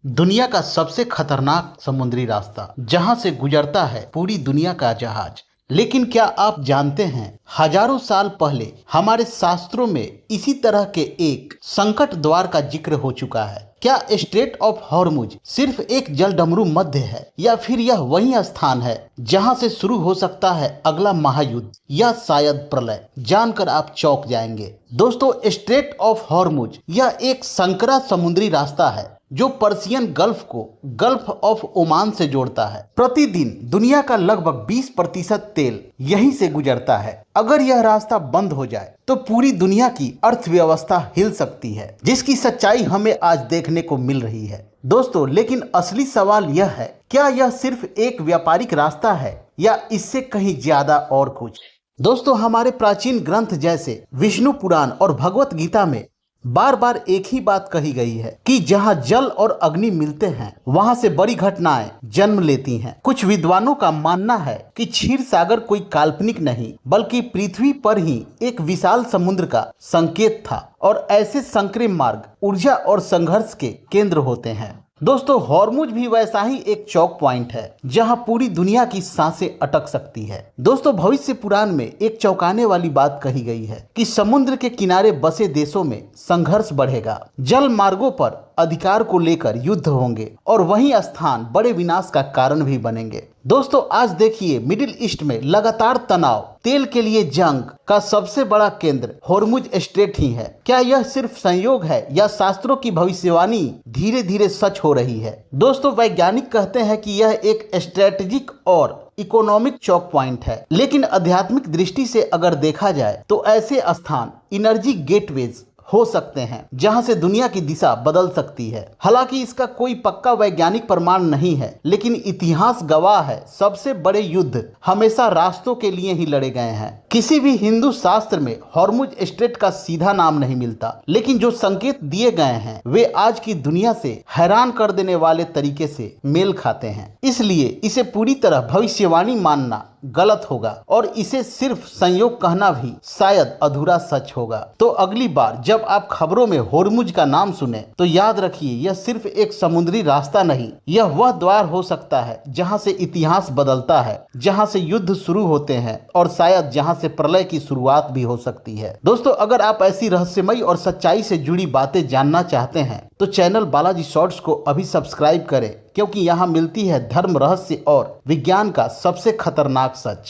दुनिया का सबसे खतरनाक समुद्री रास्ता जहां से गुजरता है पूरी दुनिया का जहाज। लेकिन क्या आप जानते हैं, हजारों साल पहले हमारे शास्त्रों में इसी तरह के एक संकट द्वार का जिक्र हो चुका है। क्या स्ट्रेट ऑफ हॉर्मुज सिर्फ एक जलडमरू मध्य है, या फिर यह वही स्थान है जहां से शुरू हो सकता है अगला महायुद्ध या शायद प्रलय? जानकर आप चौंक जाएंगे। दोस्तों, स्ट्रेट ऑफ हॉर्मुज यह एक संकरा समुद्री रास्ता है जो पर्शियन गल्फ को गल्फ ऑफ ओमान से जोड़ता है। प्रतिदिन दुनिया का लगभग 20% तेल यहीं से गुजरता है। अगर यह रास्ता बंद हो जाए तो पूरी दुनिया की अर्थव्यवस्था हिल सकती है, जिसकी सच्चाई हमें आज देखने को मिल रही है। दोस्तों, लेकिन असली सवाल यह है, क्या यह सिर्फ एक व्यापारिक रास्ता है या इससे कहीं ज्यादा और कुछ? दोस्तों, हमारे प्राचीन ग्रंथ जैसे विष्णु पुराण और भगवत गीता में बार बार एक ही बात कही गई है कि जहां जल और अग्नि मिलते हैं वहां से बड़ी घटनाएं जन्म लेती हैं। कुछ विद्वानों का मानना है कि क्षीर सागर कोई काल्पनिक नहीं बल्कि पृथ्वी पर ही एक विशाल समुद्र का संकेत था, और ऐसे संकरे मार्ग ऊर्जा और संघर्ष के केंद्र होते हैं। दोस्तों, हॉर्मुज भी वैसा ही एक चौक पॉइंट है जहां पूरी दुनिया की सांसें अटक सकती है। दोस्तों, भविष्य पुराण में एक चौंकाने वाली बात कही गई है कि समुद्र के किनारे बसे देशों में संघर्ष बढ़ेगा, जल मार्गों पर अधिकार को लेकर युद्ध होंगे और वही स्थान बड़े विनाश का कारण भी बनेंगे। दोस्तों, आज देखिए, मिडिल ईस्ट में लगातार तनाव, तेल के लिए जंग का सबसे बड़ा केंद्र हॉर्मुज स्ट्रेट ही है। क्या यह सिर्फ संयोग है या शास्त्रों की भविष्यवाणी धीरे धीरे सच हो रही है? दोस्तों, वैज्ञानिक कहते हैं कि यह एक स्ट्रेटेजिक और इकोनॉमिक चौक पॉइंट है, लेकिन आध्यात्मिक दृष्टि से अगर देखा जाए तो ऐसे स्थान एनर्जी गेटवेज हो सकते हैं जहां से दुनिया की दिशा बदल सकती है। हालांकि इसका कोई पक्का वैज्ञानिक प्रमाण नहीं है, लेकिन इतिहास गवाह है सबसे बड़े युद्ध हमेशा रास्तों के लिए ही लड़े गए हैं। किसी भी हिंदू शास्त्र में हॉर्मुज स्ट्रेट का सीधा नाम नहीं मिलता, लेकिन जो संकेत दिए गए हैं वे आज की दुनिया से हैरान कर देने वाले तरीके से मेल खाते हैं। इसलिए इसे पूरी तरह भविष्यवाणी मानना गलत होगा और इसे सिर्फ संयोग कहना भी शायद अधूरा सच होगा। तो अगली बार जब आप खबरों में हॉर्मुज का नाम सुने तो याद रखिए, यह सिर्फ एक समुद्री रास्ता नहीं, यह वह द्वार हो सकता है जहां से इतिहास बदलता है, जहां से युद्ध शुरू होते हैं और शायद जहां से प्रलय की शुरुआत भी हो सकती है। दोस्तों, अगर आप ऐसी रहस्यमयी और सच्चाई से जुड़ी बातें जानना चाहते हैं तो चैनल बालाजी शॉर्ट्स को अभी सब्सक्राइब करें, क्योंकि यहाँ मिलती है धर्म, रहस्य और विज्ञान का सबसे खतरनाक सच।